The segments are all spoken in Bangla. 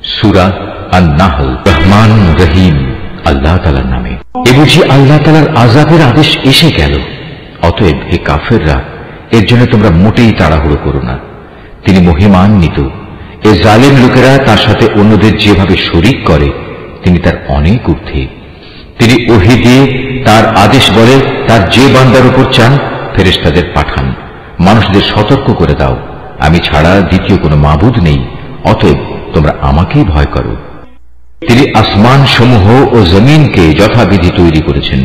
সূরা আন-নাহল। রহমান রহিম আল্লাহ তাআলার নামে। এ বুঝি আল্লাহ তাআলার আযাবের আদেশ এসে গেল? অতএব হে কাফেররা, এর জন্য তোমরা মোটেই তাড়াহুড়ো করো না। তিনি মহিমান্বিত। এ জালেম লোকেরা তার সাথে অন্যদের যেভাবে শরীক করে, তিনি তার অনেক ঊর্ধ্বে। তিনি ওহী দিয়ে তার আদেশ বলে তার যে বান্দার উপর চান ফেরেশতাদের পাঠান, মানুষদের সতর্ক করে দাও, আমি ছাড়া দ্বিতীয় কোনো মাবুদ নেই, অতএব তোমরা আমাকেই ভয় করো। তিনি আসমান সমূহ ও জমিনকে যথাবিধি তৈরি করেছেন।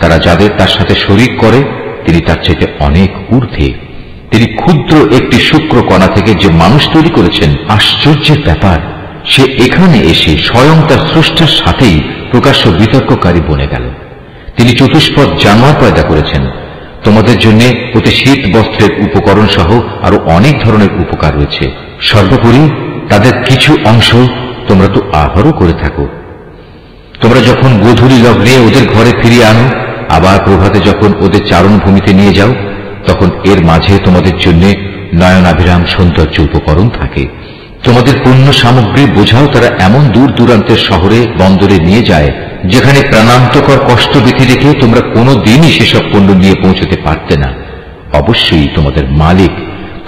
তারা যাদের তার সাথে শরীক করে, তিনি তার চাইতে অনেক ঊর্ধ্বে। তিনি ক্ষুদ্র একটি শুক্র কণা থেকে যে মানুষ তৈরি করেছেন, আশ্চর্যের ব্যাপার, সে এখানে এসে স্বয়ং তার স্রষ্টার সাথেই প্রকাশ্য বিতর্ককারী বনে গেল। তিনি চতুষ্পদ জানোয়ার পয়দা করেছেন। তোমাদের জন্য অতি শীত বস্ত্রের উপকরণ সহ আরো অনেক ধরনের উপকার রয়েছে। সর্বোপরি তাদের কিছু অংশ তোমরা তো আহারও করে থাকো। তোমরা যখন গোধূলি লগ্নে ওদের ঘরে ফিরিয়ে আনো, আবার প্রভাতে যখন ওদের চারণভূমিতে নিয়ে যাও, তখন এর মাঝে তোমাদের জন্য নয়নাভিরাম সৌন্দর্য উপকরণ থাকে। তোমাদের পণ্য সামগ্রী বোঝাও তারা এমন দূর দূরান্তের শহরে বন্দরে নিয়ে যায়, যেখানে প্রাণান্তকর কষ্ট বিধি রেখে তোমরা কোনো দিনই সেসব পণ্য নিয়ে পৌঁছতে পারতে না। অবশ্যই তোমাদের মালিক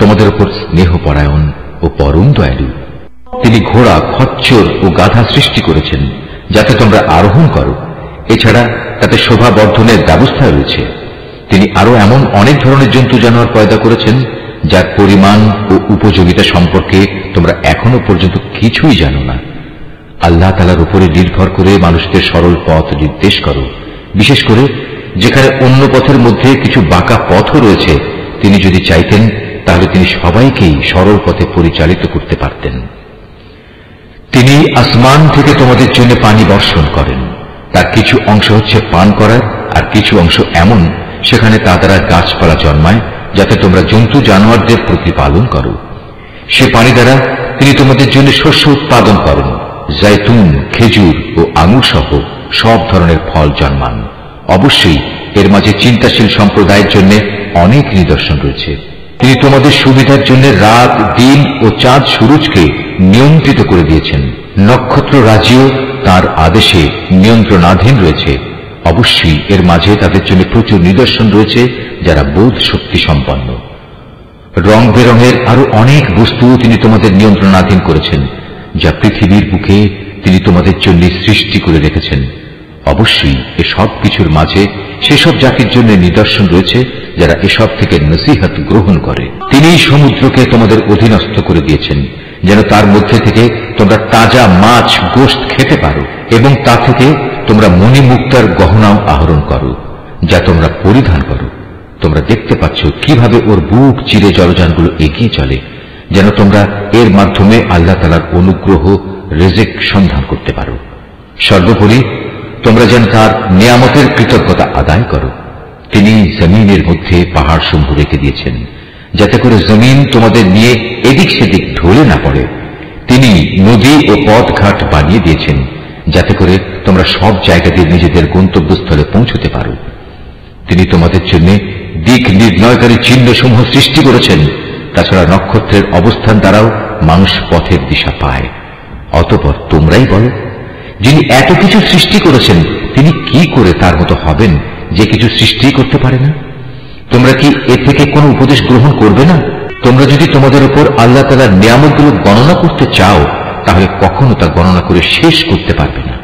তোমাদের উপর স্নেহপরায়ণ ও পরম দয়ালু। তিনি ঘোড়া, খচ্চর ও গাধা সৃষ্টি করেছেন যাতে তোমরা আরোহণ করো। এছাড়া তাতে শোভা বর্ধনের ব্যবস্থা রয়েছে। তিনি আরো এমন অনেক ধরনের জন্তু জানোয়ার পয়দা করেছেন যার পরিমাণ ও উপযোগিতা সম্পর্কে তোমরা এখনো পর্যন্ত কিছুই জানো না। আল্লাহ তাআলার উপরে নির্ভর করে মানুষদের সরল পথ নির্দেশ করো, বিশেষ করে যেখানে অন্য পথের মধ্যে কিছু বাঁকা পথও রয়েছে। তিনি যদি চাইতেন তাহলে তিনি সবাইকেই সরল পথে পরিচালিত করতে পারতেন। তিনি আসমান থেকে তোমাদের জন্য পানি বর্ষণ করেন। তার কিছু অংশ হচ্ছে পান করার, আর কিছু অংশ এমন সেখানে তা দ্বারা গাছপালা জন্মায় যাতে তোমরা জন্তু জানোয়ারদের প্রতিপালন করো। সে পানি দ্বারা তিনি তোমাদের জন্য শস্য উৎপাদন করেন। জৈতুন, খেজুর ও আঙুর সহ সব ধরনের ফল জন্মান। অবশ্যই এর মাঝে চিন্তাশীল সম্প্রদায়ের জন্য অনেক নিদর্শন রয়েছে। তিনি তোমাদের সুবিধার জন্য রাত, দিন ও চাঁদ সূরজকে নিয়ন্ত্রিত করে দিয়েছেন। নক্ষত্র রাজিও তার আদেশে নিয়ন্ত্রণাধীন রয়েছে। অবশ্যই এর মাঝে তাদের জন্য প্রচুর নিদর্শন রয়েছে যারা বোধ শক্তি সম্পন্ন। রং বেরঙের আরো অনেক বস্তু তিনি তোমাদের নিয়ন্ত্রণাধীন করেছেন, যা পৃথিবীর বুকে তিনি তোমাদের জন্য সৃষ্টি করে রেখেছেন। অবশ্যই এসব কিছুর মাঝে সেসব জাতির জন্য নিদর্শন রয়েছে যারা এসব থেকে নসিহত গ্রহণ করে। তিনিই সমুদ্রকে তোমাদের অধীনস্থ করে দিয়েছেন যেন তার মধ্যে থেকে তোমরা তাজা মাছ, গোশত খেতে পারো, এবং তা থেকে তোমরা মণিমুক্তার গহনাও আহরণ করো, যা তোমরা পরিধান করো। তোমরা দেখতে পাচ্ছ কিভাবে ওর বুক চিরে জলযানগুলো এগিয়ে চলে, যেন তোমরা এর মাধ্যমে আল্লাহ তাআলার অনুগ্রহ, রিজিক সন্ধান করতে পারো। সর্বোপরি তোমরা যেন তার নিয়ামতের কৃতজ্ঞতা আদায় করো। তিনি জমিনের মধ্যে পাহাড় সমূহ রেখে দিয়েছেন যাতে করে জমিন তোমাদের নিয়ে এদিক সেদিক ঢলে না পড়ে। তিনি নদী ও পথঘাট বানিয়ে দিয়েছেন যাতে করে তোমরা সব জায়গা দিয়ে নিজেদের গন্তব্যস্থলে পৌঁছতে পারো। তিনি তোমাদের জন্য দিক নির্ণয়কারী চিহ্ন সমূহ সৃষ্টি করেছেন। তাছাড়া নক্ষত্রের অবস্থান দ্বারাও মানুষ পথের দিশা পায়। অতঃপর তোমরাই বলো, যিনি এত কিছু সৃষ্টি করেছেন তিনি কি করে তার মতো হবেন যে কিছু সৃষ্টি করতে পারে না? তোমরা কি এর থেকে কোনো উপদেশ গ্রহণ করবে না? তোমরা যদি তোমাদের উপর আল্লাহ তাআলার নিয়ামতগুলো গণনা করতে চাও, তাহলে কখনো তা গণনা করে শেষ করতে পারবে না।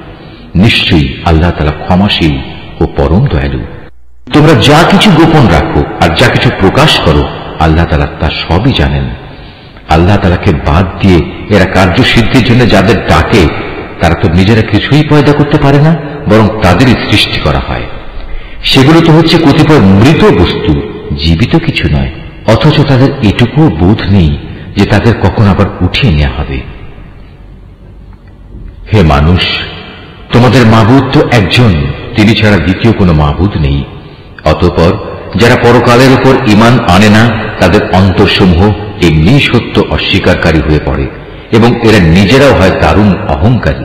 নিশ্চয়ই আল্লাহ তাআলা ক্ষমাশীল ও পরম দয়ালু। তোমরা যা কিছু গোপন রাখো আর যা কিছু প্রকাশ করো, আল্লাহ তাআলা তা সবই জানেন। আল্লাহ তাআলাকে বাদ দিয়ে এরা কার্যসিদ্ধির জন্য যাদের ডাকে, তারা তো নিজেরা কিছুই পয়দা করতে পারে না, বরং তাদেরই সৃষ্টি করা হয়। সেগুলো তো হচ্ছে কতিপয় মৃত বস্তু, জীবিত কিছু নয়। অথচ তাদের এটুকুও বোধ নেই যে তাদের কখন আবার উঠিয়ে নেওয়া হবে। হে মানুষ, তোমাদের মাবুদ তো একজন, তিনি ছাড়া দ্বিতীয় কোনো মাবুদ নেই। অতঃপর যারা পরকালের উপর ঈমান আনে না, তাদের অন্তরসমূহ এমনি সত্য অস্বীকারী হয়ে পড়ে, এবং এরা নিজেরাও হয় দারুণ অহংকারী।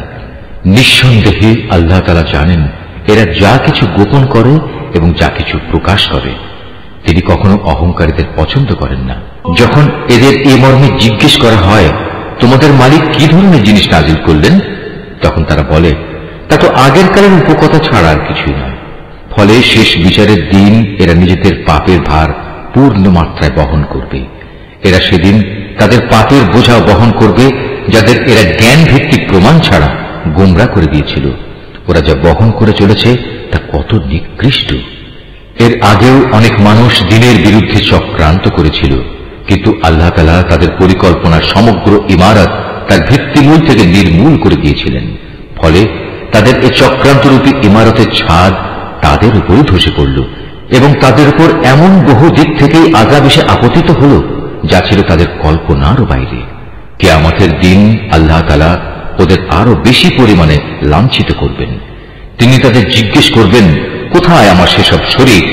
নিঃসন্দেহে আল্লাহ তাআলা জানেন এরা যা কিছু গোপন করে এবং যা কিছু প্রকাশ করে। তিনি কখনো অহংকারীদের পছন্দ করেন না। যখন এদের এ মর্মে জিজ্ঞেস করা হয়, তোমাদের মালিক কি ধরনের জিনিস নাজিল করলেন? তখন তারা বলে, তা তো আগের কালের উপকথা ছাড়া আর কিছুই নয়। ফলে শেষ বিচারের দিন এরা নিজেদের পাপের ভার পূর্ণ মাত্রায় বহন করবে। এরা সেদিন তাদের পাপের বোঝা বহন করবে, যাদের এরা জ্ঞান ভিত্তিক প্রমাণ ছাড়া গোমরা করে দিয়েছিল। ওরা যা বহন করে চলেছে তা কত নিকৃষ্ট। এর আগেও অনেক মানুষ দ্বীনের বিরুদ্ধে চক্রান্ত করেছিল, কিন্তু আল্লাহ তাআলা তাদের পরিকল্পনার সমগ্র ইমারত তার ভিত্তিমূল থেকে নির্মূল করে দিয়েছিলেন। ফলে তাদের এই চক্রান্তরূপী ইমারতের ছাদ তাদের উপরই ধসে পড়ল এবং তাদের উপর এমন বহু দিক থেকেই আযাব এসে আপতিত হল, যা ছিল তাদের কল্পনারও বাইরে। কিয়ামতের দিন আল্লাহ তাআলা ওদের আরো বেশি পরিমাণে লাঞ্ছিত করবেন। তিনি তাদের জিজ্ঞেস করবেন, কোথায় আমার সেসব শরীক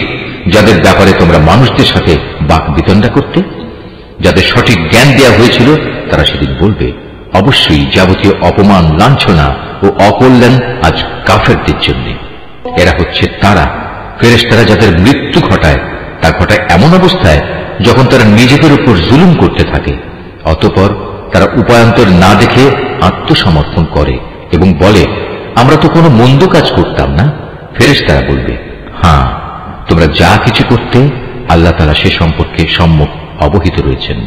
যাদের ব্যাপারে তোমরা মানুষদের সাথে বাক বিতণ্ডা করতে? যাদের সঠিক জ্ঞান দেওয়া হয়েছিল তারা সেদিন বলবে, অবশ্যই যাবতীয় অপমান, লাঞ্ছনা ও অকল্যাণ আজ কাফেরদের জন্য। এরা হচ্ছে তারা ফেরেশতারা যাদের মৃত্যু ঘটায়, তা ঘটায় এমন অবস্থায় যখন তারা নিজেদের উপর জুলুম করতে থাকে। অতঃপর তারা উপায়ান্তর না দেখে আত্মসমর্পণ করে এবং বলে, আমরা তো কোনো মন্দ কাজ করতাম না। ফেরেশতারা বলবে, হ্যাঁ, তোমরা যা কিছু করতে আল্লাহ তাআলা সে সম্পর্কে সম্যক অবহিত রয়েছেন।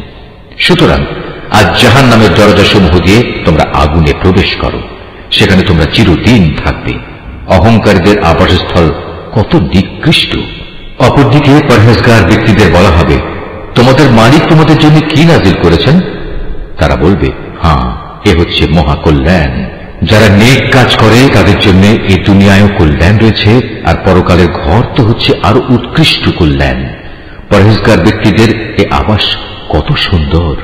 সুতরাং আজ জাহান্নামের দরজাসমূহ দিয়ে তোমরা আগুনে প্রবেশ করো, সেখানে তোমরা চিরদিন থাকবে। অহংকারীদের আবাসস্থল কত নিকৃষ্ট। অপরদিকে পরহেজগার ব্যক্তিদের বলা হবে, তোমাদের মালিক তোমাদের জন্য কি নাজিল করেছেন? তারা বলবে, হ্যাঁ, এ হচ্ছে মহাকল্যাণ। যারা নেক কাজ করে তাদের জন্য এই দুনিয়ায়ও কল্যাণ রয়েছে, আর পরকালের ঘর তো হচ্ছে আরো উৎকৃষ্ট কল্যাণ। পরহেজগার ব্যক্তিদের এ আবাস কত সুন্দর।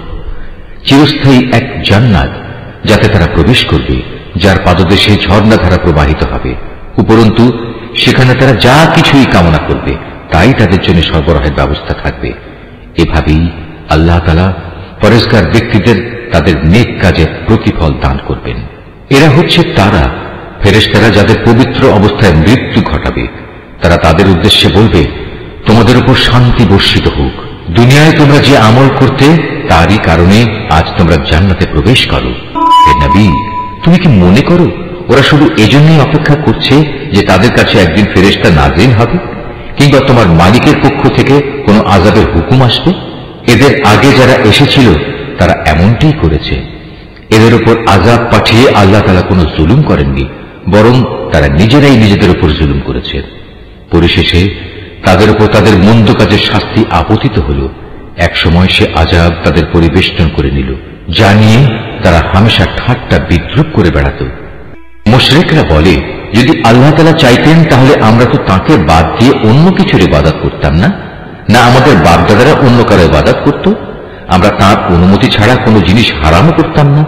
চিরস্থায়ী এক জান্নাত, যাতে তারা প্রবেশ করবে, যার পাদদেশে ঝর্ণাধারা প্রবাহিত হবে। উপরন্তু সেখানে তারা যা কিছুই কামনা করবে তাই তাদের জন্য সরবরাহের ব্যবস্থা থাকবে। এভাবেই আল্লাহ তাআলা পরহেজগার ব্যক্তিদের তাদের নেক কাজের প্রতিফল দান করবেন। এরা হচ্ছে তারা ফেরেশতারা যাদের পবিত্র অবস্থায় মৃত্যু ঘটাবে। তারা তাদের উদ্দেশ্যে বলবে, তোমাদের উপর শান্তি বর্ষিত হোক। দুনিয়ায় তোমরা যে আমল করতে তারই কারণে আজ তোমরা জান্নাতে প্রবেশ করো। হে নবী, তুমি কি মনে করো ওরা শুধু এজন্যই অপেক্ষা করছে যে তাদের কাছে একদিন ফেরেশতা নাযিল হবে, কিংবা তোমার মালিকের পক্ষ থেকে কোনো আযাবের হুকুম আসবে? এদের আগে যারা এসেছিল তারা এমনটাই করেছে। এদের উপর আযাব পাঠিয়ে আল্লাহ তাআলা কোনো জুলুম করেননি, বরং তারা নিজেরাই নিজেদের উপর জুলুম করেছে। পরিশেষে তাদের উপর তাদের মন্দ কাজের শাস্তি আপতিত হল। একসময় সে আযাব তাদের পরিবেষ্টন করে নিল, যা নিয়ে তারা হামেশা ঠাট্টা বিদ্রুপ করে বেড়াত। মুশরিকরা বলে, যদি আল্লাহ তাআলা চাইতেন তাহলে আমরা তো তাঁকে বাদ দিয়ে অন্য কিছুর ইবাদত করতাম না, না আমাদের বাপদাদারা অন্য কারো ইবাদত করত। আমরা তাঁর অনুমতি ছাড়া কোনো জিনিস হারামও করতাম না।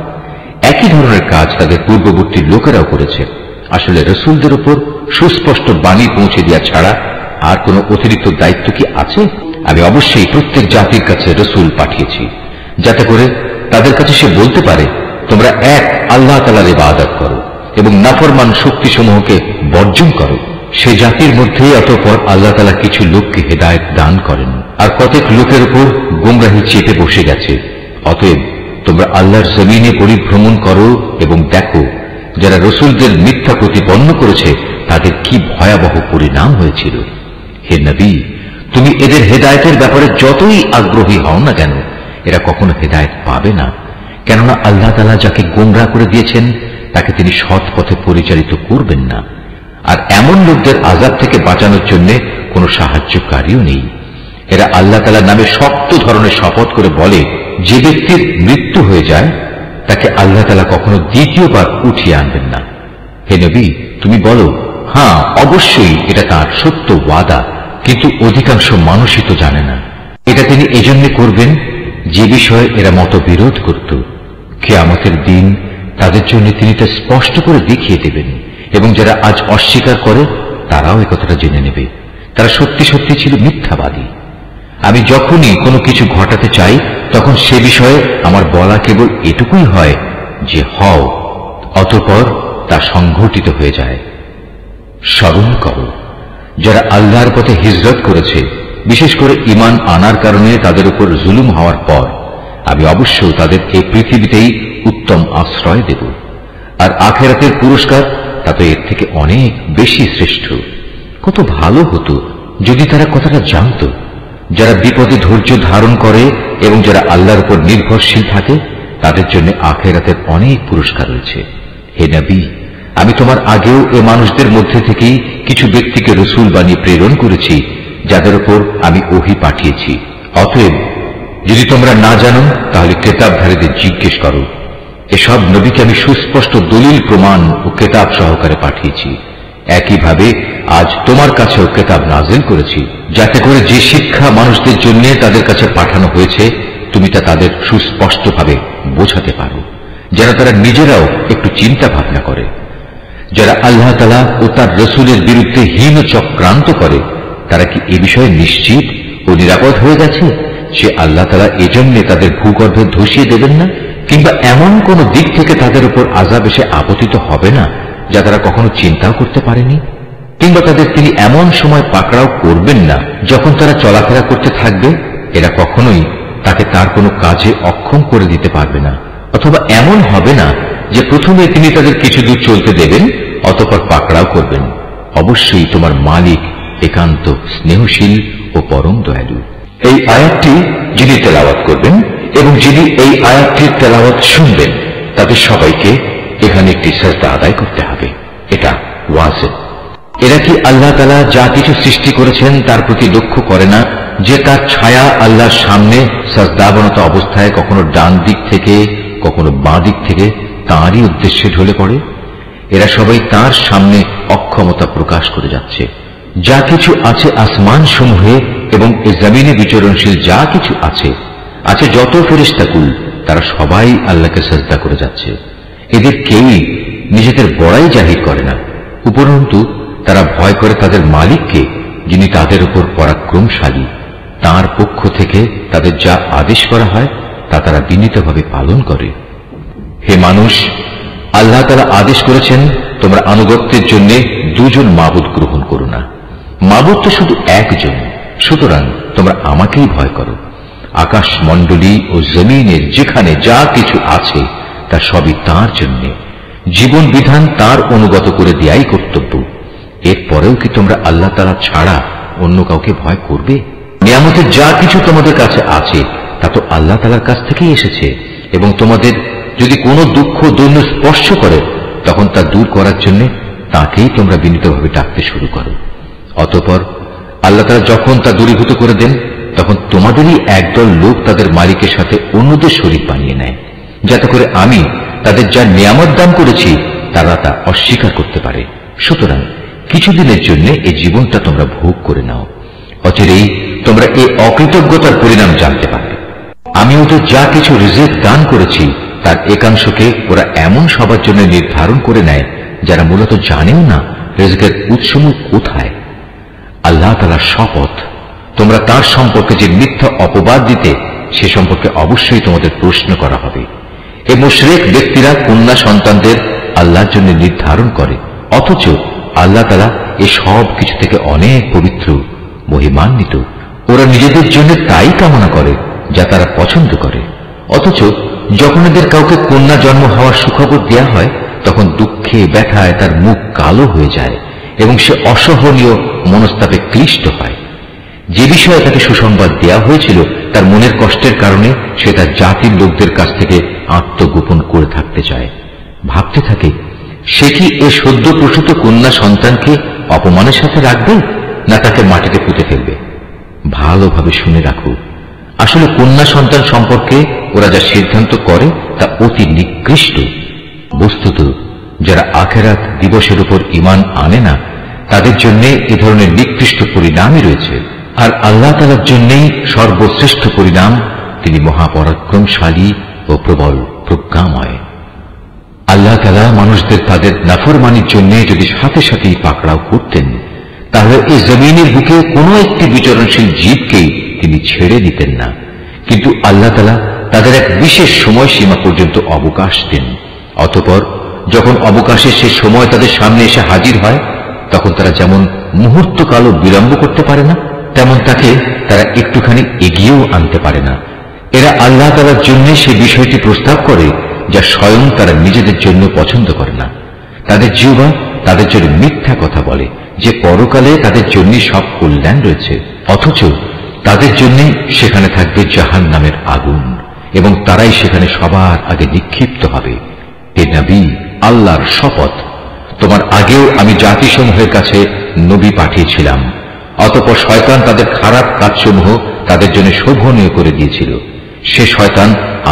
একই ধরনের কাজ তাদের পূর্ববর্তী লোকেরাও করেছে। আসলে রসুলদের উপর সুস্পষ্ট বাণী পৌঁছে দেওয়া ছাড়া আর কোনো অতিরিক্ত দায়িত্ব কি আছে? আমি অবশ্যই প্রত্যেক জাতির কাছে রসুল পাঠিয়েছি, যাতে করে তাদের কাছে সে বলতে পারে, তোমরা এক আল্লাহ তাআলার ইবাদত করো এবং নাফরমান শক্তিসমূহকে বর্জন করো। সে জাতির মধ্যে অতঃপর আল্লাহ তাআলা কিছু লোককে হেদায়েত দান করেন, আর কতক লোকের উপর গোমরাহি চেপে বসে গেছে। অতএব তোমরা আল্লাহর জমিনে পরিভ্রমণ করো এবং দেখো যারা রসুলদের মিথ্যা প্রতিপন্ন করেছে তাদের কি ভয়াবহ পরিণাম হয়েছিল। হে নবী, তুমি এদের হেদায়েতের ব্যাপারে যতই আগ্রহী হও না কেন, এরা কখনো হেদায়েত পাবে না। কেননা আল্লাহ তাআলা যাকে গোমরা করে দিয়েছেন তাকে তিনি সৎ পথে পরিচালিত করবেন না। আর এমন লোকদের আযাব থেকে বাঁচানোর জন্য কোনো সাহায্যকারীও নেই। এরা আল্লাহ তাআলার নামে শক্ত ধরনের শপথ করে বলে, যে ব্যক্তির মৃত্যু হয়ে যায় তাকে আল্লাহ তাআলা কখনো দ্বিতীয়বার উঠিয়ে আনবেন না। হে নবী, তুমি বলো, হ্যাঁ, অবশ্যই এটা তাঁর সত্য ওয়াদা, কিন্তু অধিকাংশ মানুষই তো জানে না। এটা তিনি এজন্য করবেন যে বিষয়ে এরা মতবিরোধ করত। কিয়ামতের দিন তাদের জন্য তিনি তা স্পষ্ট করে দেখিয়ে দেবেন, এবং যারা আজ অস্বীকার করে তারাও একথাটা জেনে নেবে তারা সত্যি সত্যি ছিল মিথ্যাবাদী। আমি যখনই কোনো কিছু ঘটাতে চাই তখন সে বিষয়ে আমার বলা কেবল এটুকুই হয় যে হও, অতঃপর তা সংঘটিত হয়ে যায়। স্মরণ করো, যারা আল্লাহর পথে হিজরত করেছে, বিশেষ করে ঈমান আনার কারণে তাদের উপর জুলুম হওয়ার পর, আমি অবশ্যই তাদের এই পৃথিবীতেই উত্তম আশ্রয় দেব, আর আখিরাতের পুরস্কার তা তো এর থেকে অনেক বেশি শ্রেষ্ঠ। কত ভালো হতো যদি তারা কথাটা জানত। যারা বিপদে ধৈর্য ধারণ করে এবং যারা আল্লাহর উপর নির্ভরশীল থাকে তাদের জন্য আখিরাতের অনেক পুরস্কার রয়েছে। হে নবী, আমি তোমার আগেও এ মানুষদের মধ্যে থেকেই কিছু ব্যক্তিকে রসুল বানিয়ে প্রেরণ করেছি যাদের উপর আমি ওহী পাঠিয়েছি। অতএব যদি তোমরা না জানো তাহলে কেতাবধারীদের জিজ্ঞেস করো। এসব নবীকে আমি সুস্পষ্ট দলিল প্রমাণ ও কেতাব সহকারে পাঠিয়েছি। একইভাবে আজ তোমার কাছেও কেতাব নাজিল করেছি, যাতে করে যে শিক্ষা মানুষদের জন্য তাদের কাছে পাঠানো হয়েছে তুমি তা তাদের সুস্পষ্টভাবে বোঝাতে পারো, যেন তারা নিজেরাও একটু চিন্তা ভাবনা করে। যারা আল্লাহ তাআলা ও তার রসুলের বিরুদ্ধে হীন চক্রান্ত করে তারা কি এ বিষয়ে নিশ্চিত ও নিরাপদ হয়ে গেছে সে আল্লাহ তাআলা এজন্য তাদের ভূগর্ভে ধসিয়ে দেবেন না, কিংবা এমন কোন দিক থেকে তাদের উপর আযাব এসে আপতিত হবে না যা তারা কখনো চিন্তাও করতে পারেনি, কিংবা তাদের তিনি এমন সময় পাকড়াও করবেন না যখন তারা চলাফেরা করতে থাকবে এরা কখনোই তাকে তার কোনো কাজে অক্ষম করে দিতে পারবে না, অথবা এমন হবে না যে প্রথমে তিনি তাদের কিছু দূর চলতে দেবেন অতঃপর পাকড়াও করবেন। অবশ্যই তোমার মালিক একান্ত স্নেহশীল ও পরম দয়ালু। এই আয়াতটি যিনি তেলাওয়াত করবেন এবং যিনি এই আয়াতটির তেলাওয়াত শুনবেন তাদের সবাইকে এখানে একটি সাজদা আদায় করতে হবে। এটা ওয়াজিব। এরা কি আল্লাহ তাআলা যা কিছু সৃষ্টি করেছেন তার প্রতি লক্ষ্য করে না যে তার ছায়া আল্লাহর সামনে সাজদাবনত অবস্থায় কখনো ডান দিক থেকে কখনো বাঁ দিক থেকে তাঁরই উদ্দেশ্যে ঢলে পড়ে? এরা সবাই তার সামনে অক্ষমতা প্রকাশ করে যাচ্ছে। যা কিছু আছে আসমান সমূহে এবং এই জমিনে বিচরণশীল যা কিছু আছে যত ফেরেশতাকুল তারা সবাই আল্লাহকে সাজদা করে যাচ্ছে। এদের কেউই নিজেদের বড়াই জাহির করে না, উপরন্তু তারা ভয় করে তাদের মালিককে যিনি তাদের উপর পরাক্রমশালী। তার পক্ষ থেকে তাদের যা আদেশ করা হয় তা তারা বিনীতভাবে পালন করে। হে মানুষ, আল্লাহ তাআলা আদেশ করেছেন তোমরা আনুগত্যের জন্য দুজন মাবুদ গ্রহণ করো না। মাবুদ তো শুধু একজন, সুতরাং তোমরা আমাকেই ভয় করো। আকাশ মণ্ডলী ও জমিনের যেখানে যা কিছু আছে তা সবই তাঁর জন্য। জীবন বিধান তাঁর অনুগত করে দেয়াই কর্তব্য। এরপরেও কি তোমরা আল্লাহ তাআলা ছাড়া অন্য কাউকে ভয় করবে? নিয়ামতের যা কিছু তোমাদের কাছে আছে তা তো আল্লাহ তাআলার কাছ থেকেই এসেছে, এবং তোমাদের যদি কোনো দুঃখ দৈন্য স্পর্শ করে তখন তা দূর করার জন্য তাকেই তোমরা বিনীতভাবে ডাকতে শুরু করো। অতঃপর আল্লাহ তাআলা যখন তা দূরীভূত করে দেন তখন তোমাদেরই একদল লোক তাদের মালিকের সাথে অন্যদের শরীক বানিয়ে নেয়, যাতে করে আমি তাদের যা নিয়ামত দান করেছি তারা তা অস্বীকার করতে পারে। সুতরাং কিছুদিনের জন্য এই জীবনটা তোমরা ভোগ করে নাও, অচিরেই তোমরা এই অকৃতজ্ঞতার পরিণাম জানতে পারবে। আমি ওদের যা কিছু রিজিক দান করেছি তার একাংশকে ওরা এমন সবার জন্য নির্ধারণ করে নেয় যারা মূলত জানেও না রিজিকের উৎসমূল কোথায়। আল্লাহ তাআলার শপথ, তোমরা তার সম্পর্কে যে মিথ্যা অপবাদ দিতে সে সম্পর্কে অবশ্যই তোমাদের প্রশ্ন করা হবে। এই মুশরিক ব্যক্তিরা কন্যা সন্তানদের আল্লাহর জন্য নির্ধারণ করে, অথচ আল্লাহ তাআলা এই সব কিছু থেকে অনেক পবিত্র মহিমান্বিত। ওরা নিজেদের জন্য তাই কামনা করে যা তারা পছন্দ করে, অথচ যখন এদের কাউকে কন্যা জন্ম হওয়ার সুখবর দেয়া হয় তখন দুঃখে ব্যথায় তার মুখ কালো হয়ে যায় এবং সে অসহনীয় মনস্তাপে ক্লিষ্ট হয়। যে বিষয়ে তাকে সুসংবাদ দেয়া হয়েছিল তার মনের কষ্টের কারণে সে তার জাতির লোকদের কাছ থেকে আত্মগোপন করে থাকতে চায়। ভাবতে থাকে, সে কি এ সদ্য প্রসূত কন্যা সন্তানকে অপমানের সাথে রাখবে না তাকে মাটিতে পুঁতে ফেলবে। ভালোভাবে শুনে রাখো, আসলে কন্যা সন্তান সম্পর্কে ওরা যা সিদ্ধান্ত করে তা অতি নিকৃষ্ট। বস্তুত যারা আখিরাত দিবসের উপর ঈমান আনে না তাদের জন্য এ ধরনের নিকৃষ্ট পরিণামই রয়েছে, আর আল্লাহ তাআলার জন্যই সর্বশ্রেষ্ঠ পরিণাম। তিনি মহাপরাক্রমশালী ও প্রবল প্রজ্ঞাময়। আল্লাহ তাআলা মানুষদের তাদের নাফরমানির জন্য যদি সাথে সাথেই পাকড়াও করতেন তাহলে এই জমিনের বুকে কোনো একটি বিচরণশীল জীবকেই তিনি ছেড়ে দিতেন না, কিন্তু আল্লাহ তাআলা তাদের এক বিশেষ সময়সীমা পর্যন্ত অবকাশ দেন। অতঃপর যখন অবকাশের সে সময় তাদের সামনে এসে হাজির হয় তখন তারা যেমন মুহূর্তকালও বিলম্ব করতে পারে না তেমন তাকে তারা একটুখানি এগিয়েও আনতে পারে না। এরা আল্লাহ তাআলার জন্য সে বিষয়টি প্রস্তাব করে যা স্বয়ং তারা নিজেদের জন্য পছন্দ করে না। তাদের জিহ্বা তাদের জন্য মিথ্যা কথা বলে যে পরকালে তাদের জন্য সব কল্যাণ রয়েছে, অথচ তাদের জন্য সেখানে থাকবে জাহান্নামের আগুন এবং তারাই সেখানে সবার আগে নিক্ষিপ্ত হবে। হে নবী, আল্লাহর শপথ, তোমার আগেও আমি জাতিসমূহের কাছে নবী পাঠিয়েছিলাম, অতঃপর শয়তান তাদের খারাপ কাজসমূহ তাদের জন্য শোভনীয় করে দিয়েছিল। সে শয়তান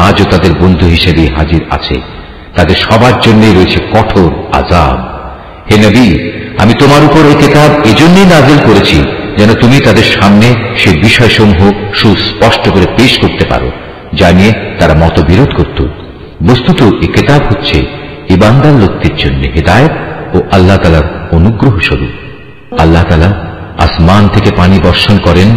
আজও তাদের বন্ধু হিসেবে হাজির আছে। তাদের সবার জন্যই রয়েছে কঠোর আযাব। হে নবী, আমি তোমার উপর এই কিতাব এজন্যই নাযিল করেছি যেন তুমি তাদের সামনে সেই বিষয়সমূহ সুস্পষ্ট করে পেশ করতে পারো যা নিয়ে তারা মতবিরোধ করত। বস্তুত এই কিতাব হচ্ছে ঈমানদার লোকদের জন্য হিদায়াত ও আল্লাহ তাআলার অনুগ্রহ স্বরূপ। আল্লাহ তাআলা আসমান থেকে পানি বর্ষণ করেন,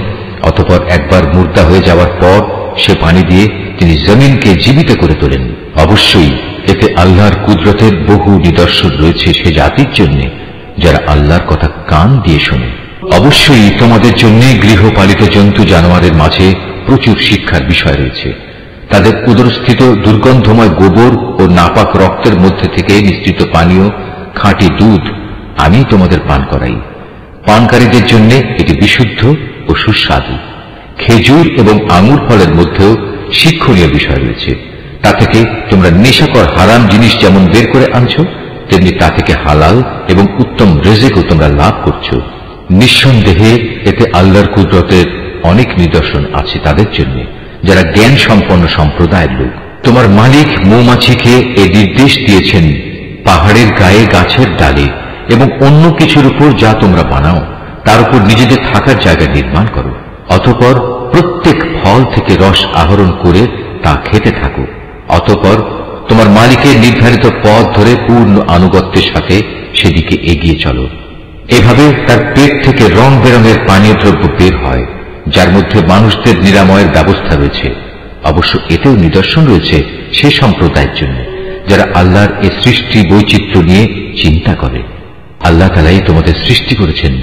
অতঃপর একবার মুর্দা হয়ে যাওয়ার পর সে পানি দিয়ে তিনি জমিনকে জীবিত করে তোলেন। অবশ্যই এতে আল্লাহর কুদরতের বহু নিদর্শন রয়েছে সে জাতির জন্য যারা আল্লাহর কথা কান দিয়ে শোনে। অবশ্যই তোমাদের জন্য গৃহপালিত জন্তু জানোয়ারের মাঝে প্রচুর শিক্ষার বিষয় রয়েছে। তাদের উদরস্থিত দুর্গন্ধময় গোবর ও নাপাক রক্তের মধ্যে থেকে নিঃসৃত পানীয় খাঁটি দুধ আমি তোমাদের পান করাই। পানকারীদের জন্য এটি বিশুদ্ধ ও সুস্বাদু। খেজুর এবং আঙুর ফলের মধ্যেও শিক্ষণীয় বিষয় রয়েছে। তা থেকে তোমরা নেশাকর হারাম জিনিস যেমন বের করে আনছো, তেমনি তা থেকে হালাল এবং উত্তম রিজিকও তোমরা লাভ করছো। নিঃসন্দেহে এতে আল্লাহর কুদরতের অনেক নিদর্শন আছে তাদের জন্য যারা জ্ঞান সম্পন্ন সম্প্রদায়ের লোক। তোমার মালিক মৌমাছিকে এ নির্দেশ দিয়েছেন পাহাড়ের গায়ে, গাছের ডালে এবং অন্য কিছুর উপর যা তোমরা বানাও তার উপর নিজেদের থাকার জায়গা নির্মাণ করো, অতঃপর প্রত্যেক ফল থেকে রস আহরণ করে তা খেতে থাকো। অতঃপর তোমার মালিকের নির্ধারিত পথ ধরে পূর্ণ আনুগত্যের সাথে সেদিকে এগিয়ে চলো। এভাবে তার পেট থেকে রং বেরঙের পানীয় দ্রব্য বের হয় যার মধ্যে মানুষদের নিরাময়ের ব্যবস্থা রয়েছে। অবশ্য এতেও নিদর্শন রয়েছে সে সম্প্রদায়ের জন্য যারা আল্লাহর এ সৃষ্টি বৈচিত্র্য নিয়ে চিন্তা করে। আল্লাহ তাআলাই তোমাদের সৃষ্টি করেছেন,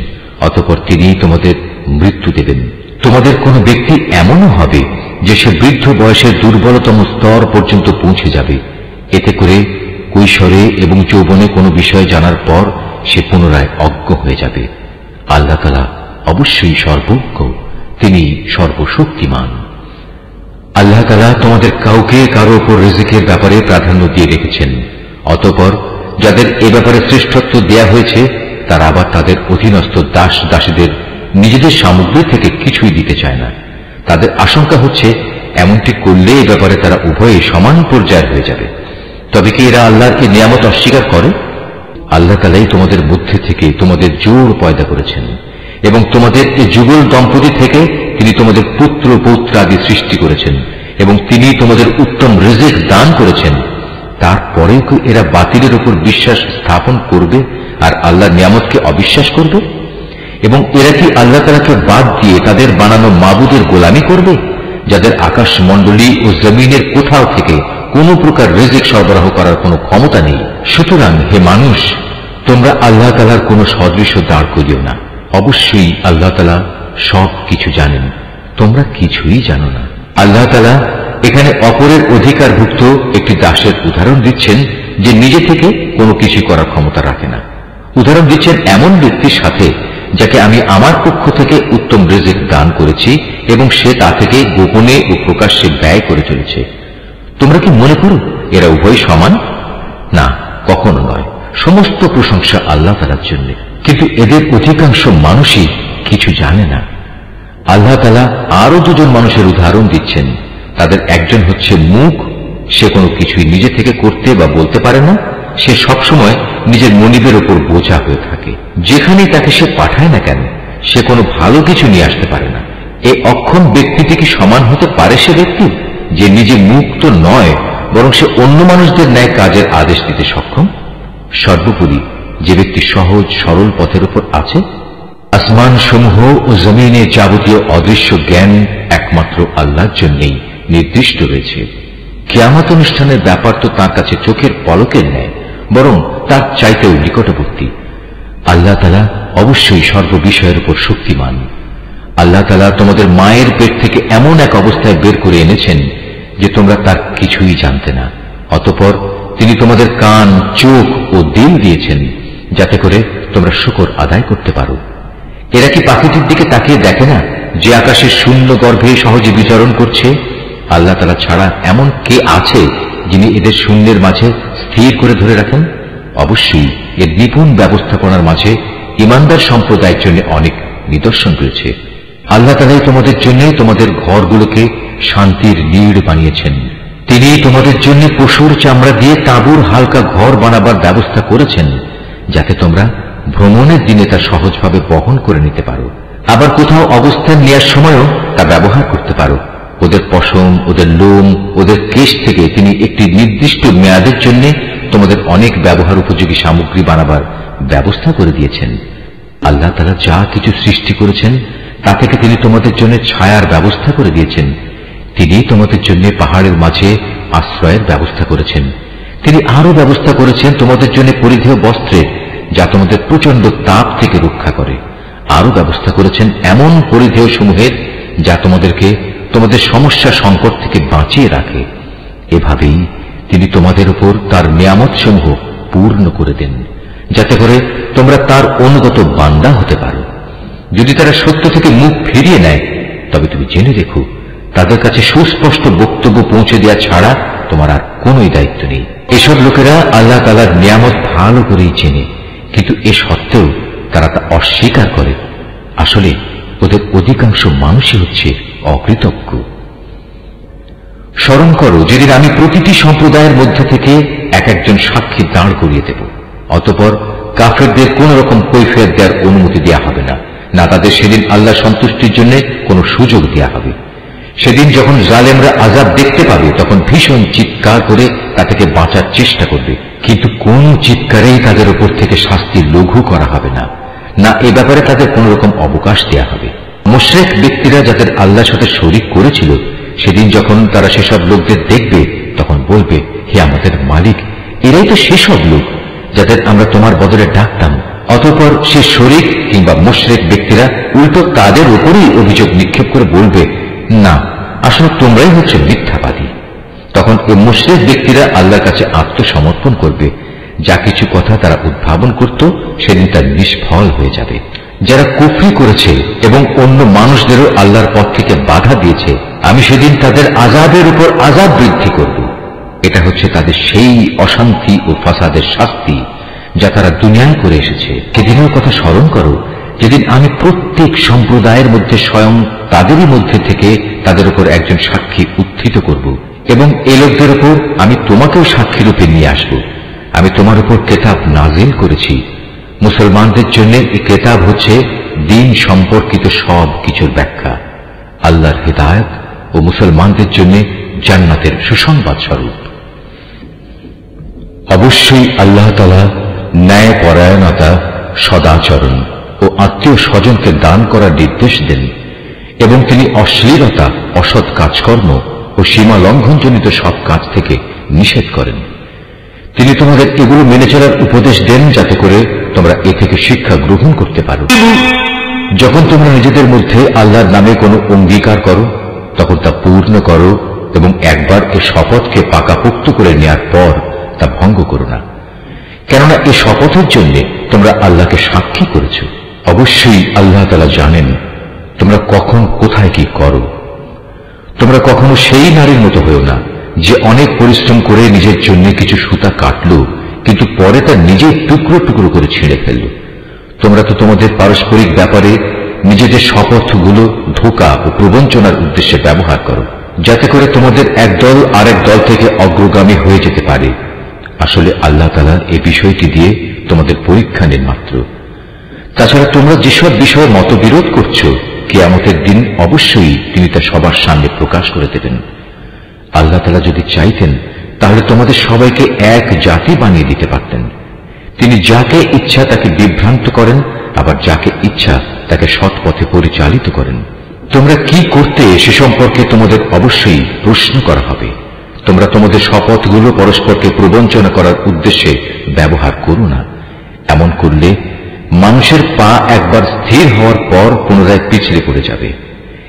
অতঃপর তিনিই তোমাদের মৃত্যু দেবেন। তোমাদের কোন ব্যক্তি এমনও হবে যে সে বৃদ্ধ বয়সের দুর্বলতম স্তর পর্যন্ত পৌঁছে যাবে। এতে করে কৈশোরে এবং যৌবনে কোনো বিষয় জানার পর সে পুনরায় অজ্ঞ হয়ে যাবে। আল্লাহ তাআলা অবশ্যই সর্বজ্ঞ, তিনি সর্বশক্তিমান। আল্লাহ তাআলা তোমাদের কাউকে কারো উপর রিজিকের ব্যাপারে প্রাধান্য দিয়ে রেখেছেন, অতঃপর যাদের এ ব্যাপারে শ্রেষ্ঠত্ব দেয়া হয়েছে তারা আবার তাদের অধীনস্থ দাস দাসীদের নিজেদের সামগ্রী থেকে কিছুই দিতে চায় না। তাদের আশঙ্কা হচ্ছে এমনটি করলে এ ব্যাপারে তারা উভয়ে সমান পর্যায়ের হয়ে যাবে। তবে কি এরা আল্লাহর এই নিয়ামত অস্বীকার করে? আল্লাহ তাআলাই তোমাদের মধ্যে থেকে তোমাদের জোড় পয়দা করেছেন এবং তোমাদের এই যুগল দম্পতি থেকে তিনি তোমাদের পুত্র পৌত্র আদি সৃষ্টি করেছেন এবং তিনি তোমাদের উত্তম রিজিক দান করেছেন। তারপরেও কি এরা বাতিলের উপর বিশ্বাস স্থাপন করবে আর আল্লাহর নিয়ামতকে অবিশ্বাস করবে? এবং এরা কি আল্লাহ তাআলাকে বাদ দিয়ে তাদের বানানো মাবুদের গোলামি করবে যাদের আকাশ মণ্ডলী ও জমিনের কোথাও থেকে কোনো প্রকার রিজিক সরবরাহ করার কোনো ক্ষমতা নেই? সুতরাং হে মানুষ, তোমরা আল্লাহ তাআলার কোনো সদৃশ্য দাঁড় করিও না। অবশ্যই আল্লাহ তাআলা সব কিছু জানেন, তোমরা কিছুই জানো না। আল্লাহ তাআলা এখানে অপরের অধিকারভুক্ত একটি দাসের উদাহরণ দিচ্ছেন যে নিজে থেকে কোনো কিছু করার ক্ষমতা রাখে না। উদাহরণ দিচ্ছেন এমন ব্যক্তির সাথে যাকে আমি আমার পক্ষ থেকে উত্তম রিজিক দান করেছি এবং সে তা থেকে গোপনে ও প্রকাশ্যে ব্যয় করে চলেছে। তোমরা কি মনে করো এরা উভয় সমান? না, কখনো নয়। সমস্ত প্রশংসা আল্লাহ তাআলার জন্য, কিন্তু এদের অধিকাংশ মানুষই কিছু জানে না। আল্লাহ তাআলা আরো দুজন মানুষের উদাহরণ দিচ্ছেন। তাদের একজন হচ্ছে মুখ, সে কোনো কিছুই নিজে থেকে করতে বা বলতে পারে না। সে সবসময় নিজের মনিবের উপর বোঝা হয়ে থাকে। যেখানেই তাকে সে পাঠায় না কেন সে কোনো ভালো কিছু নিয়ে আসতে পারে না। এই অক্ষম ব্যক্তিটি কি সমান হতে পারে সে ব্যক্তি যে নিজে মুক্ত নয়, বরং সে অন্য মানুষদের ন্যায় কাজের আদেশ দিতে সক্ষম? সর্বোপরি যে ব্যক্তি সহজ সরল পথের উপর আছে। আসমান সমূহ ও জমিনের যাবতীয় অদৃশ্য জ্ঞান একমাত্র আল্লাহর জন্যই নির্দিষ্ট রয়েছে। কিয়ামত অনুষ্ঠানের ব্যাপার তো তার কাছে চোখের পলকের ন্যায়, বরং তার চাইতেও নিকটবর্তী। আল্লাহ তাআলা অবশ্যই সর্ববিষয়ের উপর শক্তিমান। আল্লাহ তাআলা তোমাদের মায়ের পেট থেকে এমন এক অবস্থায় বের করে এনেছেন যে তোমরা তার কিছুই জানতে না। অতঃপর তিনি তোমাদের কান, চোখ ও দিল দিয়েছেন যাতে করে তোমরা শুকর আদায় করতে পারো। এরা কি পাখিটির দিকে তাকিয়ে দেখে না যে আকাশের শূন্য গর্ভে সহজে বিচরণ করছে? আল্লাহ তাআলা ছাড়া এমন কে আছে যিনি এদের শূন্যের মাঝে স্থির করে ধরে রাখেন? অবশ্যই এর নিপুণ ব্যবস্থাপনার মাঝে ইমানদার সম্প্রদায়ের জন্য অনেক নিদর্শন রয়েছে। আল্লাহ তাআলাই তোমাদের জন্য তোমাদের ঘরগুলোকে শান্তির নীড় বানিয়েছেন। তিনি তোমাদের জন্য পশুর চামড়া দিয়ে তাঁবুর হালকা ঘর বানাবার ব্যবস্থা করেছেন যাতে তোমরা ভ্রমণের দিনে তা সহজভাবে বহন করে নিতে পারো। আবার কোথাও অবস্থান নেওয়ার সময়ও তা ব্যবহার করতে পারো। ওদের পশম, ওদের লোম, ওদের কেশ থেকে তিনি একটি নির্দিষ্ট মেয়াদের জন্য তোমাদের অনেক ব্যবহার উপযোগী সামগ্রী বানাবার ব্যবস্থা করে দিয়েছেন। আল্লাহ তাআলা যা কিছু সৃষ্টি করেছেন তা থেকে তিনি তোমাদের জন্য ছায়ার ব্যবস্থা করে দিয়েছেন। তিনি তোমাদের জন্য পাহাড়ের মাঝে আশ্রয়ের ব্যবস্থা করেছেন। তিনি আরো ব্যবস্থা করেছেন তোমাদের জন্য পরিধেয় বস্ত্রের, যা তোমাদের প্রচন্ড তাপ থেকে রক্ষা করে। আরো ব্যবস্থা করেছেন এমন পরিধেয় সমূহের যা তোমাদেরকে তোমাদের সমস্যা সংকট থেকে বাঁচিয়ে রাখে। এভাবেই তিনি তোমাদের উপর তার নিয়ামত সমূহ পূর্ণ করে দেন যাতে করে তোমরা তার অনুগত বান্দা হতে পারো। যদি তারা সত্য থেকে মুখ ফিরিয়ে নেয় তবে তুমি জেনে রেখো তাদের কাছে সুস্পষ্ট বক্তব্য পৌঁছে দেওয়া ছাড়া তোমার আর কোন দায়িত্ব নেই। এসব লোকেরা আল্লাহ তাআলার নিয়ামত ভালো করেই চেনে, কিন্তু এ সত্ত্বেও তারা তা অস্বীকার করে। আসলে ওদের অধিকাংশ মানুষই হচ্ছে অকৃতজ্ঞ। স্মরণ করো যেদিন আমি প্রতিটি সম্প্রদায়ের মধ্যে থেকে এক একজন সাক্ষী দাঁড় করিয়ে দেব। অতঃপর কাফেরদের কোন রকম কৈফিয়ত দেওয়ার অনুমতি দেওয়া হবে না, না তাদের সেদিন আল্লাহ সন্তুষ্টির জন্য কোনো সুযোগ দেওয়া হবে। সেদিন যখন জালেমরা আযাব দেখতে পাবে তখন ভীষণ চিৎকার করে তা থেকে বাঁচার চেষ্টা করবে, কিন্তু কোন চিৎকারেই তাদের উপর থেকে শাস্তি লঘু করা হবে না, না এ ব্যাপারে তাদের কোন রকম অবকাশ দেওয়া হবে। মুশরিক ব্যক্তিরা যাদের আল্লাহর সাথে শরীক করেছিল সেদিন যখন তারা সেসব লোকদের দেখবে তখন বলবে, হে আমাদের মালিক, এরাই তো সেসব লোক যাদের আমরা তোমার বদলে ডাকতাম। অতঃপর সে শরীক কিংবা মুশরিক ব্যক্তিরা উল্টো তাদের উপরেই অভিযোগ নিক্ষেপ করে বলবে, না আসলে তোমরাই হচ্ছে মিথ্যাবাদী। তখন এই মুশরিক ব্যক্তিরা আল্লাহর কাছে আত্মসমর্পণ করবে। যা কিছু কথা তারা উদ্ভাবন করত সেদিন তা নিষ্ফল হয়ে যাবে। যারা কুফরি করেছে এবং অন্য মানুষদেরও আল্লাহর পথ থেকে বাধা দিয়েছে, আমি সেদিন তাদের আযাবের উপর আযাব বৃদ্ধি করব। এটা হচ্ছে তাদের সেই অশান্তি ও ফাসাদের শাস্তি যা তারা দুনিয়ায় করে এসেছে। সেদিনের কথা স্মরণ করো যেদিন আমি প্রত্যেক সম্প্রদায়ের মধ্যে স্বয়ং তাদেরই মধ্যে থেকে তাদের উপর একজন সাক্ষী উত্থিত করব এবং এ লোকদের উপর আমি তোমাকেও সাক্ষী রূপে নিয়ে আসব। আমি তোমার উপর কিতাব নাজিল করেছি। মুসলমানদের জন্য এই কিতাব হচ্ছে দ্বীন সম্পর্কিত সব কিছুর ব্যাখ্যা, আল্লাহর হিদায়াত ও মুসলমানদের জন্য জান্নাতের সুসংবাদ স্বরূপ। অবশ্যই আল্লাহ তাআলা ন্যায় পরায়ণতা, সদাচরণ ও আত্মীয় স্বজনকে দান করার নির্দেশ দেন এবং তিনি অশ্লীলতা, অসৎ কাজকর্ম ও সীমা লঙ্ঘনজনিত সব কাজ থেকে নিষেধ করেন। তিনি তোমাদের এগুলো মেনে চলার উপদেশ দেন যাতে করে তোমরা এ থেকে শিক্ষা গ্রহণ করতে পারো। যখন তোমরা নিজেদের মধ্যে আল্লাহর নামে কোনো অঙ্গীকার করো তখন তা পূর্ণ করো এবং একবার এ শপথকে পাকাপোক্ত করে নেওয়ার পর তা ভঙ্গ করো না, কেননা এ শপথের জন্য তোমরা আল্লাহকে সাক্ষী করেছ। অবশ্যই আল্লাহ তাআলা জানেন তোমরা কখন কোথায় কি করো। তোমরা কখনো সেই নারীর মতো হয়েও না যে অনেক পরিশ্রম করে নিজের জন্য কিছু সুতা কাটল কিন্তু পরে তা নিজেই টুকরো টুকরো করে ছিঁড়ে ফেলল। তোমরা তো তোমাদের পারস্পরিক ব্যাপারে নিজেদের শপথগুলো ধোঁকা ও প্রবঞ্চনার উদ্দেশ্যে ব্যবহার করো যাতে করে তোমাদের এক দল আরেক দল থেকে অগ্রগামী হয়ে যেতে পারে। আসলে আল্লাহ তাআলা এই বিষয়টি দিয়ে তোমাদের পরীক্ষা নেন মাত্র। তাছাড়া তোমরা যেসব বিষয়ে মতবিরোধ করছো, কিয়ামতের দিন অবশ্যই তিনি তা সবার সামনে প্রকাশ করে দেবেন। আল্লাহ তাআলা যদি চাইতেন তাহলে তোমাদের সবাইকে এক জাতি বানিয়ে দিতে পারতেন। তিনি যাকে ইচ্ছা তাকে বিভ্রান্ত করেন, আবার যাকে ইচ্ছা তাকে সৎ পথে পরিচালিত করেন। তোমরা কি করতে সে সম্পর্কে তোমাদের অবশ্যই প্রশ্ন করা হবে। তোমরা তোমাদের শপথগুলো পরস্পরকে প্রবঞ্চনা করার উদ্দেশ্যে ব্যবহার করো না। এমন করলে মানুষের পা একবার স্থির হওয়ার পর পুনরায় পিছলে পড়ে যাবে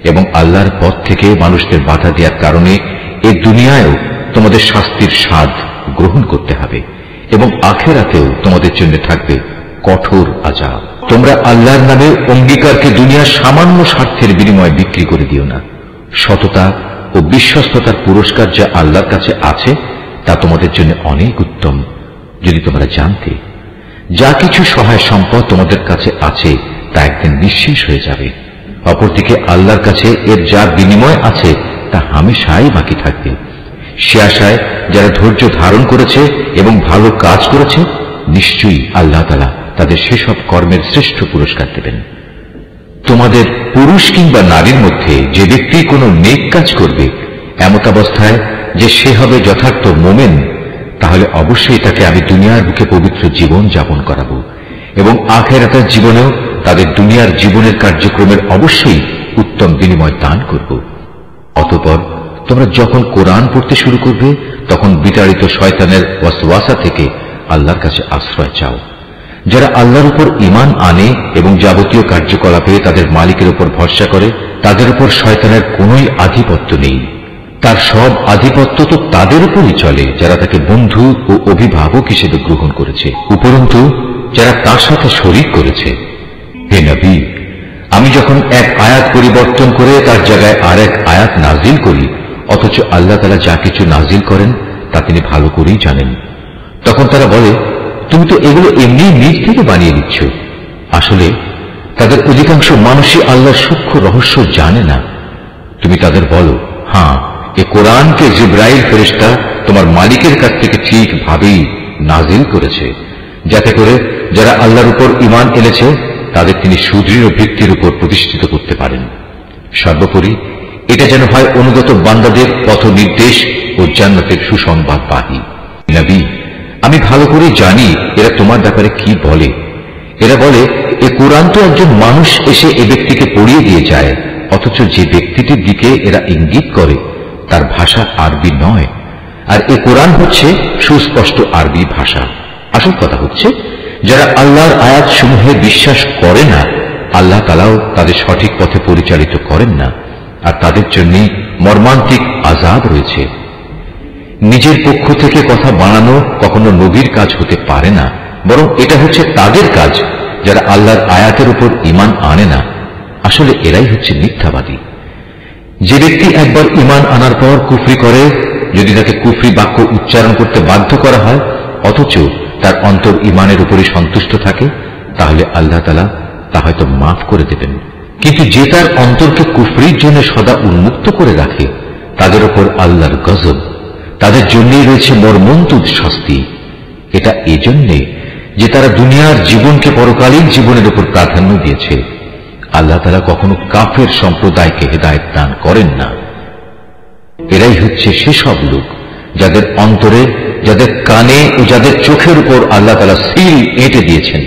এবং আল্লাহর পথ থেকে মানুষদের বাধা দেওয়ার কারণে এই দুনিয়ায়ও তোমাদের শাস্তির স্বাদ গ্রহণ করতে হবে এবং আখিরাতেও তোমাদের জন্য থাকবে কঠোর আযাব। তোমরা আল্লাহর নামে অঙ্গীকারকে দুনিয়ার সামান্য স্বার্থের বিনিময়ে বিক্রি করে দিও না। সততা ও বিশ্বস্ততার পুরস্কার যা আল্লাহর কাছে আছে তা তোমাদের জন্য অনেক উত্তম। যদি তোমরা জানতে যা কিছু সহায় সম্পদ তোমাদের কাছে আছে তা একদিন নিঃশেষ হয়ে যাবে, অপরদিকে আল্লাহর কাছে এর যা বিনিময় আছে তা হামেশাই বাকি থাকবে। সে আশায় যারা ধৈর্য ধারণ করেছে এবং ভালো কাজ করেছে, নিশ্চয়ই আল্লাহ তাআলা তাদের সেসব কর্মের শ্রেষ্ঠ পুরস্কার দেবেন। তোমাদের পুরুষ কিংবা নারীর মধ্যে যে ব্যক্তি কোনো নেক কাজ করবে এমত অবস্থায় যে সে হবে যথার্থ মোমেন, তাহলে অবশ্যই তাকে আমি দুনিয়ার বুকে পবিত্র জীবন যাপন করাবো এবং আখিরাতের জীবনেও তাদের দুনিয়ার জীবনের কার্যক্রমের অবশ্যই উত্তম বিনিময় দান করব। অতঃপর তোমরা যখন কোরআন পড়তে শুরু করবে তখন বিতাড়িত শয়তানের ওয়াসওয়াসা থেকে আল্লাহর কাছে আশ্রয় চাও। যারা আল্লাহর উপর ঈমান আনে এবং যাবতীয় কার্যকলাপে তাদের মালিকের উপর ভরসা করে, তাদের উপর শয়তানের কোনোই আধিপত্য নেই। তার সব আধিপত্য তো তাদের উপরই চলে যারা তাকে বন্ধু ও অভিভাবক হিসেবে গ্রহণ করেছে, উপরন্তু যারা তার সাথে শরীক করেছে। হে নবী, আমি যখন এক আয়াত পরিবর্তন করে তার জায়গায় আরেক আয়াত নাজিল করি, অথচ আল্লাহ তাআলা যা কিছু নাজিল করেন তা তিনি ভালো করেই জানেন, তখন তারা বলে তুমি তো এগুলো এমনি নিজ থেকে বানিয়ে দিচ্ছ। আসলে তাদের অধিকাংশ মানুষই আল্লাহর সূক্ষ্ম রহস্য জানে না। তুমি তাদের বলো, হ্যাঁ, এ কোরআনকে জিবরাইল ফেরেশতা তোমার মালিকের কাছ থেকে ঠিকভাবেই নাজিল করেছে, যাতে করে যারা আল্লাহর উপর ঈমান এনেছে তাদের তিনি সুদৃঢ় ভিত্তির উপর প্রতিষ্ঠিত করতে পারেন। সর্বোপরি এটা যেন হয় অনুগত বান্দাদের পথ নির্দেশ ও জান্নাতের সুসংবাদবাহী। নবী, আমি ভালো করে জানি এরা তোমার ব্যাপারে কি বলে। এরা বলে এ কোরআন তো একজন মানুষ এসে এ ব্যক্তিকে পড়িয়ে দিয়ে যায়, অথচ যে ব্যক্তিটির দিকে এরা ইঙ্গিত করে তার ভাষা আরবি নয়, আর এ কোরআন হচ্ছে সুস্পষ্ট আরবি ভাষা। আসল কথা হচ্ছে যারা আল্লাহর আয়াত সমূহে বিশ্বাস করে না, আল্লাহ তাআলাও তাদের সঠিক পথে পরিচালিত করেন না, আর তাদের জন্য মর্মান্তিক আযাব রয়েছে। নিজের পক্ষ থেকে কথা বানানো কখনো নবীর কাজ হতে পারে না, বরং এটা হচ্ছে তাদের কাজ যারা আল্লাহর আয়াতের উপর ঈমান আনে না। আসলে এরাই হচ্ছে মিথ্যাবাদী। যে ব্যক্তি একবার ঈমান আনার পর কুফরি করে, যদি তাকে কুফরি বাক্য উচ্চারণ করতে বাধ্য করা হয় অথচ তার অন্তর ঈমানের উপরই সন্তুষ্ট থাকে, তাহলে আল্লাহ তাআলা তা হয়তো মাফ করে দেবেন। কিন্তু যে তার অন্তরকে কুফরির জন্য সদা উন্মুক্ত করে রাখে, তাদের উপর আল্লাহর গজব, তাদের জন্যই রয়েছে মর্মন্তুদ শাস্তি। এটা এজন্যে যে তারা দুনিয়ার জীবনকে পরকালীন জীবনের উপর প্রাধান্য দিয়েছে। আল্লাহ তাআলা কখনো কাফের সম্প্রদায়কে হেদায়েত দান করেন না। এরাই হচ্ছে সেসব লোক যাদের অন্তরে, যাদের কানে ও যাদের চোখের উপর আল্লাহ তাআলা সিল এঁটে দিয়েছেন।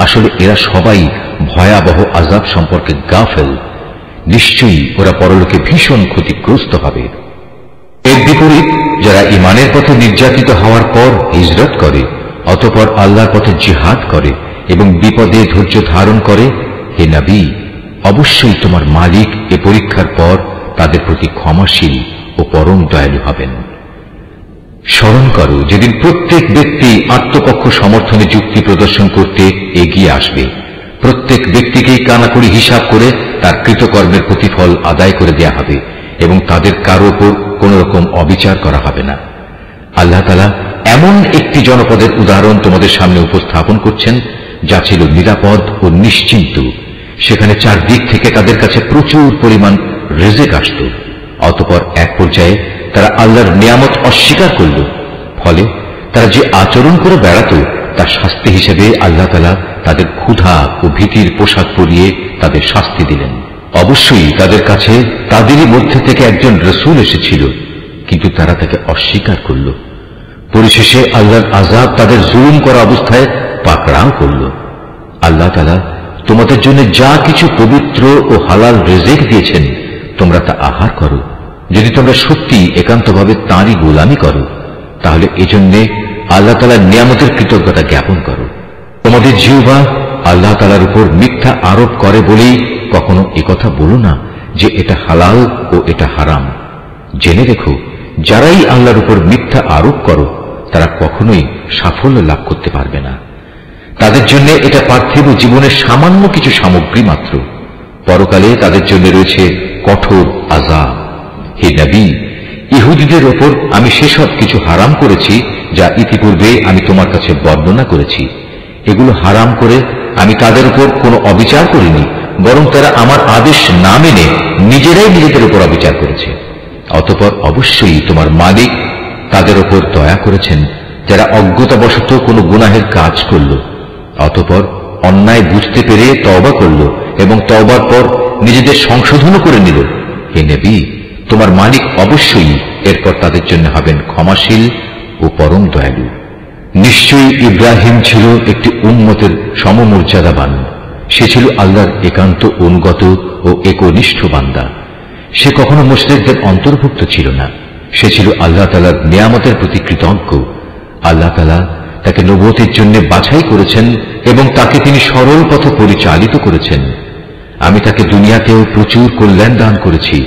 আসলে এরা সবাই ভয়াবহ আযাব সম্পর্কে গাফেল। নিশ্চয়ই ওরা পরলোকে ভীষণ ক্ষতিগ্রস্ত হবে। এর বিপরীত যারা ঈমানের পথে নির্যাতিত হওয়ার পর হিজরত করে, অতঃপর আল্লাহর পথে জিহাদ করে এবং বিপদে ধৈর্য ধারণ করে, হে নবী, অবশ্যই তোমার মালিক এ পরীক্ষার পর তাদের প্রতি ক্ষমাশীল ও পরম দয়ালু হবেন। স্মরণ করো যেদিন প্রত্যেক ব্যক্তি আত্মপক্ষ সমর্থনে যুক্তি প্রদর্শন করতে এগিয়ে আসবে। প্রত্যেক ব্যক্তিকেই কানাকড়ি হিসাব করে তার কৃতকর্মের প্রতিফল আদায় করে দেয়া হবে এবং তাদের কারো উপর কোন রকম অবিচার করা হবে না। আল্লাহ তাআলা এমন একটি জনপদের উদাহরণ তোমাদের সামনে উপস্থাপন করছেন যা ছিল নিরাপদ ও নিশ্চিন্ত। সেখানে চারদিক থেকে তাদের কাছে প্রচুর পরিমাণ রিজিক আসত। অতঃপর এক পর্যায়ে তারা আল্লাহর নিয়ামত অস্বীকার করল। ফলে তারা যে আচরণ করে বেড়াত তার শাস্তি হিসেবে আল্লাহ তাআলা তাদের ক্ষুধা ও ভীতির পোশাক পরিয়ে তাদের শাস্তি দিলেন। অবশ্যই তাদের কাছে তাদেরই মধ্যে থেকে একজন রাসূল এসেছিল, কিন্তু তারা তাকে অস্বীকার করল। পরিশেষে আল্লাহর আযাব তাদের জুলুম করা অবস্থায় পাকড়াও করল। আল্লাহ তাআলা তোমাদের জন্য যা কিছু পবিত্র ও হালাল রিজিক দিয়েছেন তোমরা তা আহার করো। যদি তোমরা সত্যি একান্তভাবে তাঁরই গোলামি করো, তাহলে এজন্য আল্লাহ তাআলার নিয়ামতের কৃতজ্ঞতা জ্ঞাপন করো। তোমাদের জিহ্বা আল্লাহ তাআলার উপর মিথ্যা আরোপ করে বলেই কখনো একথা বলো না যে এটা হালাল ও এটা হারাম। জেনে রেখো, যারাই আল্লাহর উপর মিথ্যা আরোপ করো তারা কখনোই সাফল্য লাভ করতে পারবে না। তাদের জন্য এটা পার্থিব জীবনের সামান্য কিছু সামগ্রী মাত্র, পরকালে তাদের জন্য রয়েছে কঠোর আযাব। হে নবী, ইহুদীদের ওপর আমি সেসব কিছু হারাম করেছি যা ইতিপূর্বে আমি তোমার কাছে বর্ণনা করেছি। এগুলো হারাম করে আমি তাদের উপর কোনো অবিচার করিনি, বরং তারা আমার আদেশ না মেনে নিজেরাই নিজেদের উপর অবিচার করেছে। অতঃপর অবশ্যই তোমার মালিক তাদের উপর দয়া করেছেন যারা অজ্ঞতাবশত কোনো গুনাহের কাজ করল, অতঃপর অন্যায় বুঝতে পেরে তওবা করল এবং তওবার পর নিজেদের সংশোধনও করে নিল। হে নবী, তোমার মালিক অবশ্যই এরপর তাদের জন্য হবেন ক্ষমাশীল ও পরম দয়ালু। নিশ্চয়ই ইব্রাহিম ছিল একটি উম্মতের সমমর্যাদাবান। সে ছিল আল্লাহর একান্ত অনুগত ও একনিষ্ঠ বান্দা। সে কখনো মুশরিকদের অন্তর্ভুক্ত ছিল না। সে ছিল আল্লাহ তাআলার নিয়ামতের প্রতি কৃতজ্ঞ। আল্লাহ তাআলা তাকে নবুয়তের জন্য বাছাই করেছেন এবং তাকে তিনি সরল পথে পরিচালিত করেছেন। আমি তাকে দুনিয়াতেও প্রচুর কল্যাণ দান করেছি,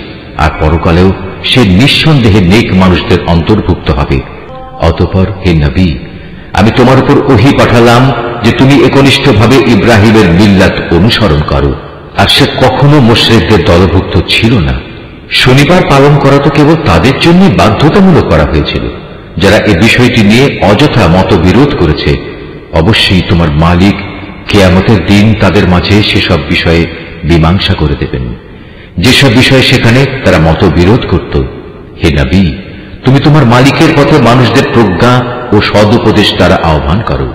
আর পরকালেও সে নিঃসন্দেহে নেক মানুষদের অন্তর্ভুক্ত হবে। অতঃপর হে নবী, আমি তোমার উপর ওহী পাঠালাম যে তুমি একনিষ্ঠভাবে ইব্রাহিমের মিল্লাত অনুসরণ করো, আর সে কখনো মুশরিকদের দলভুক্ত ছিল না। শনিবার পালন করা তো কেবল তাদের জন্যই বাধ্যতামূলক করা হয়েছিল যারা এই বিষয়টি নিয়ে অযথা মতবিরোধ করেছে। অবশ্যই তোমার মালিক কিয়ামতের দিন তাদের মাঝে সেসব বিষয়ে মীমাংসা করে দেবেন, যেসব বিষয়ে সেখানে তারা মতবিরোধ করত। হে নবী, তুমি তোমার মালিকের পথে মানুষদের প্রজ্ঞা ও সদুপদেশ দ্বারা আহ্বান করো।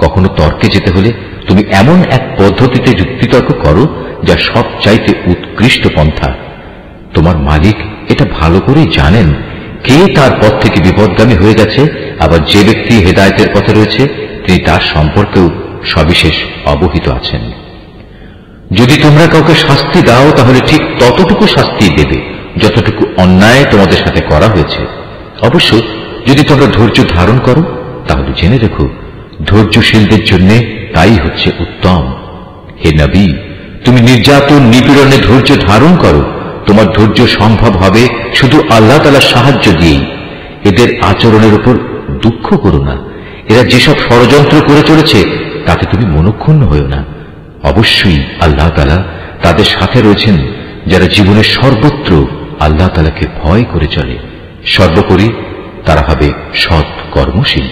কখনো তর্কে যেতে হলে তুমি এমন এক পদ্ধতিতে যুক্তিতর্ক করো যা সবচাইতে উৎকৃষ্ট পন্থা। তোমার মালিক এটা ভালো করেই জানেন কে তার পথ থেকে বিপদগামী হয়ে গেছে, আবার যে ব্যক্তি হেদায়েতের পথে রয়েছে তিনি তার সম্পর্কেও সবিশেষ অবহিত আছেন। যদি তোমরা কাউকে শাস্তি দাও তাহলে ঠিক ততটুকু শাস্তি দেবে যতটুকু অন্যায় তোমাদের সাথে করা হয়েছে। অবশ্য যদি তোমরা ধৈর্য ধারণ করো তাহলে জেনে রেখো, ধৈর্যশীলদের জন্য তাই হচ্ছে উত্তম। হে নবী, তুমি নির্যাতন নিপীড়নে ধৈর্য ধারণ করো। তোমার ধৈর্য সম্ভব হবে শুধু আল্লাহ তাআলার সাহায্য দিয়েই। এদের আচরণের উপর দুঃখ করো না। এরা যেসব ষড়যন্ত্র করে চলেছে তাতে তুমি মনক্ষুণ্ণ হও না। অবশ্যই আল্লাহ তাআলা তাদের সাথে রয়েছেন যারা জীবনের সর্বত্র আল্লাহ তাআলাকে ভয় করে চলে। সর্বোপরি তারা হবে সৎ কর্মশীল।